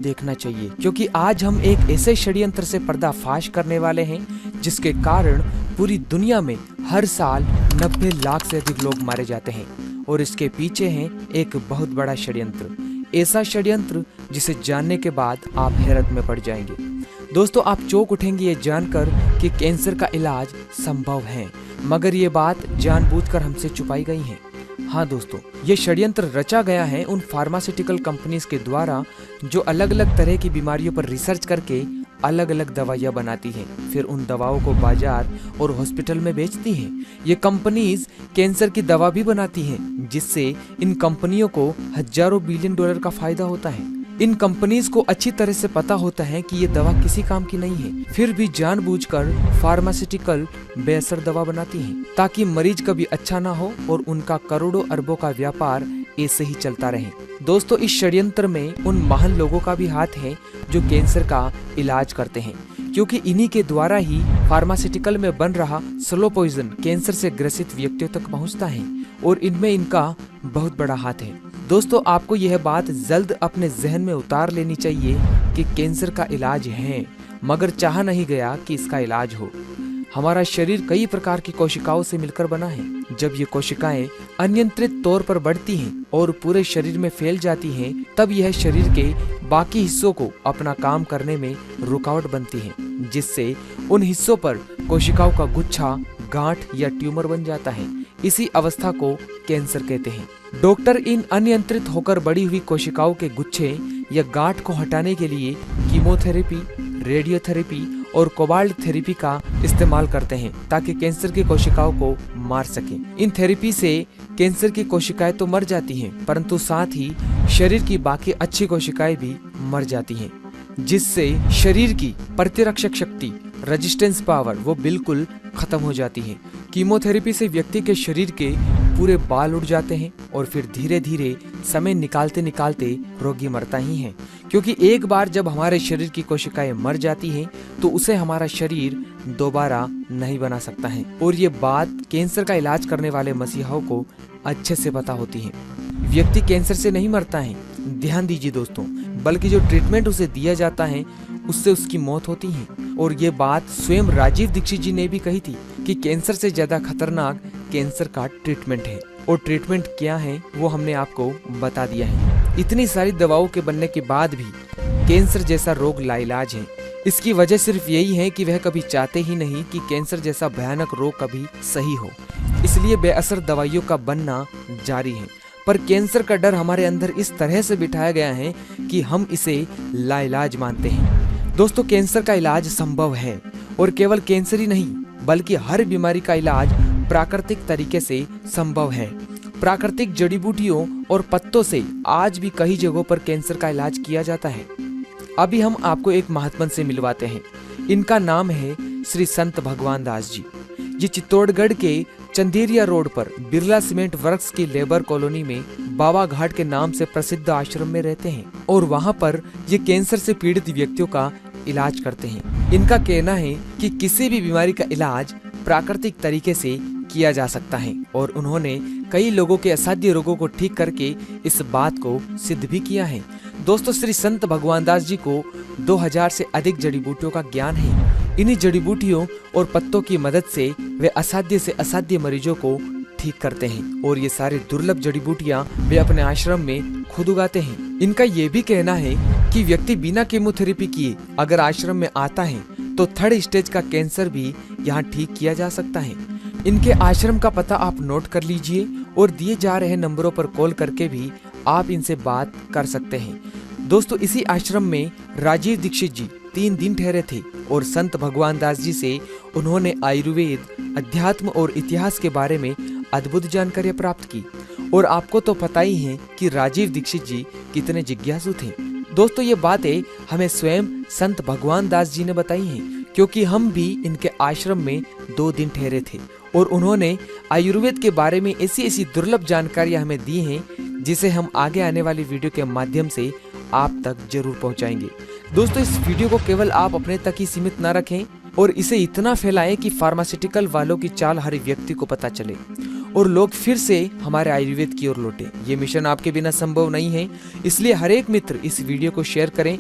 देखना चाहिए, क्योंकि आज हम एक ऐसे षड्यंत्र से पर्दाफाश करने वाले हैं जिसके कारण पूरी दुनिया में हर साल 90 लाख से अधिक लोग मारे जाते हैं। और इसके पीछे है एक बहुत बड़ा षड्यंत्र, ऐसा षड्यंत्र जिसे जानने के बाद आप हैरत में पड़ जाएंगे। दोस्तों, आप चौंक उठेंगे ये जानकर कि कैंसर का इलाज संभव है, मगर ये बात जानबूझकर हमसे छुपाई गई है। हाँ दोस्तों, ये षड्यंत्र रचा गया है उन फार्मास्यूटिकल कंपनीज के द्वारा जो अलग अलग तरह की बीमारियों पर रिसर्च करके अलग अलग दवाइयाँ बनाती हैं, फिर उन दवाओं को बाजार और हॉस्पिटल में बेचती हैं। ये कंपनीज कैंसर की दवा भी बनाती हैं, जिससे इन कंपनियों को हजारों बिलियन डॉलर का फायदा होता है। इन कंपनीज को अच्छी तरह से पता होता है कि ये दवा किसी काम की नहीं है, फिर भी जानबूझकर फार्मास्यूटिकल बेअसर दवा बनाती हैं, ताकि मरीज कभी अच्छा ना हो और उनका करोड़ों अरबों का व्यापार ऐसे ही चलता रहे। दोस्तों, इस षड्यंत्र में उन महान लोगों का भी हाथ है जो कैंसर का इलाज करते हैं, क्योंकि इन्हीं के द्वारा ही फार्मास्यूटिकल में बन रहा स्लो पॉइजन कैंसर से ग्रसित व्यक्तियों तक पहुंचता है, और इनमें इनका बहुत बड़ा हाथ है। दोस्तों, आपको यह बात जल्द अपने जहन में उतार लेनी चाहिए कि कैंसर का इलाज है, मगर चाहा नहीं गया कि इसका इलाज हो। हमारा शरीर कई प्रकार की कोशिकाओं से मिलकर बना है। जब ये कोशिकाएं अनियंत्रित तौर पर बढ़ती हैं और पूरे शरीर में फैल जाती हैं, तब यह शरीर के बाकी हिस्सों को अपना काम करने में रुकावट बनती है, जिससे उन हिस्सों पर कोशिकाओं का गुच्छा, गांठ या ट्यूमर बन जाता है। इसी अवस्था को कैंसर कहते हैं। डॉक्टर इन अनियंत्रित होकर बड़ी हुई कोशिकाओं के गुच्छे या गांठ को हटाने के लिए कीमोथेरेपी, रेडियोथेरेपी और कोबाल्ट थेरेपी का इस्तेमाल करते हैं, ताकि कैंसर की कोशिकाओं को मार सकें। इन थेरेपी से कैंसर की कोशिकाएं तो मर जाती हैं, परंतु साथ ही शरीर की बाकी अच्छी कोशिकाएं भी मर जाती हैं, जिससे शरीर की प्रतिरक्षक शक्ति, रेजिस्टेंस पावर, वो बिल्कुल खत्म हो जाती है। कीमोथेरेपी से व्यक्ति के शरीर के पूरे बाल उड़ जाते हैं और फिर धीरे धीरे समय निकालते निकालते रोगी मरता ही है, क्योंकि एक बार जब हमारे शरीर की कोशिकाएं मर जाती हैं तो उसे हमारा शरीर दोबारा नहीं बना सकता है। और ये बात कैंसर का इलाज करने वाले मसीहाओं को अच्छे से पता होती है। व्यक्ति कैंसर से नहीं मरता है, ध्यान दीजिए दोस्तों, बल्कि जो ट्रीटमेंट उसे दिया जाता है उससे उसकी मौत होती है। और ये बात स्वयं राजीव दीक्षित जी ने भी कही थी कि कैंसर से ज्यादा खतरनाक कैंसर का ट्रीटमेंट है। और ट्रीटमेंट क्या है वो हमने आपको बता दिया है। इतनी सारी दवाओं के बनने के बाद भी कैंसर जैसा रोग लाइलाज है। इसकी वजह सिर्फ यही है कि वह कभी चाहते ही नहीं कि कैंसर जैसा भयानक रोग कभी सही हो, इसलिए बेअसर दवाइयों का बनना जारी है। पर कैंसर का डर हमारे अंदर इस तरह से बिठाया गया है कि हम इसे लाइलाज मानते हैं। दोस्तों, कैंसर का इलाज संभव है, और केवल कैंसर ही नहीं बल्कि हर बीमारी का इलाज प्राकृतिक तरीके से संभव है। प्राकृतिक जड़ी बूटियों और पत्तों से आज भी कई जगहों पर कैंसर का इलाज किया जाता है। अभी हम आपको एक महात्मा से मिलवाते हैं। इनका नाम है श्री संत भगवान दास जी। ये चित्तौड़गढ़ के चंदेरिया रोड पर बिरला सीमेंट वर्क्स की लेबर कॉलोनी में बाबा घाट के नाम से प्रसिद्ध आश्रम में रहते हैं, और वहाँ पर ये कैंसर से पीड़ित व्यक्तियों का इलाज करते हैं। इनका कहना है कि किसी भी बीमारी का इलाज प्राकृतिक तरीके से किया जा सकता है, और उन्होंने कई लोगों के असाध्य रोगों को ठीक करके इस बात को सिद्ध भी किया है। दोस्तों, श्री संत भगवान दास जी को 2000 से अधिक जड़ी बूटियों का ज्ञान है। इन्हीं जड़ी बूटियों और पत्तों की मदद से वे असाध्य से असाध्य मरीजों को ठीक करते हैं, और ये सारे दुर्लभ जड़ी बूटियां वे अपने आश्रम में खुद उगाते हैं। इनका ये भी कहना है कि व्यक्ति बिना कीमोथेरेपी किए अगर आश्रम में आता है तो 3rd स्टेज का कैंसर भी यहाँ ठीक किया जा सकता है। इनके आश्रम का पता आप नोट कर लीजिए, और दिए जा रहे नंबरों पर कॉल करके भी आप इनसे बात कर सकते हैं। दोस्तों, इसी आश्रम में राजीव दीक्षित जी 3 दिन ठहरे थे, और संत भगवान दास जी से उन्होंने आयुर्वेद, अध्यात्म और इतिहास के बारे में अद्भुत जानकारी प्राप्त की। और आपको तो पता ही है कि राजीव दीक्षित जी कितने जिज्ञासु थे। दोस्तों, ये बातें हमें स्वयं संत भगवान दास जी ने बताई हैं, क्योंकि हम भी इनके आश्रम में 2 दिन ठहरे थे, और उन्होंने आयुर्वेद के बारे में ऐसी ऐसी दुर्लभ जानकारियां हमें दी हैं, जिसे हम आगे आने वाली वीडियो के माध्यम से आप तक जरूर पहुंचाएंगे। दोस्तों, इस वीडियो को केवल आप अपने तक ही सीमित न रखें, और इसे इतना फैलाएं कि फार्मास्यूटिकल वालों की चाल हर व्यक्ति को पता चले, और लोग फिर से हमारे आयुर्वेद की ओर लौटे। ये मिशन आपके बिना संभव नहीं है, इसलिए हर एक मित्र इस वीडियो को शेयर करें।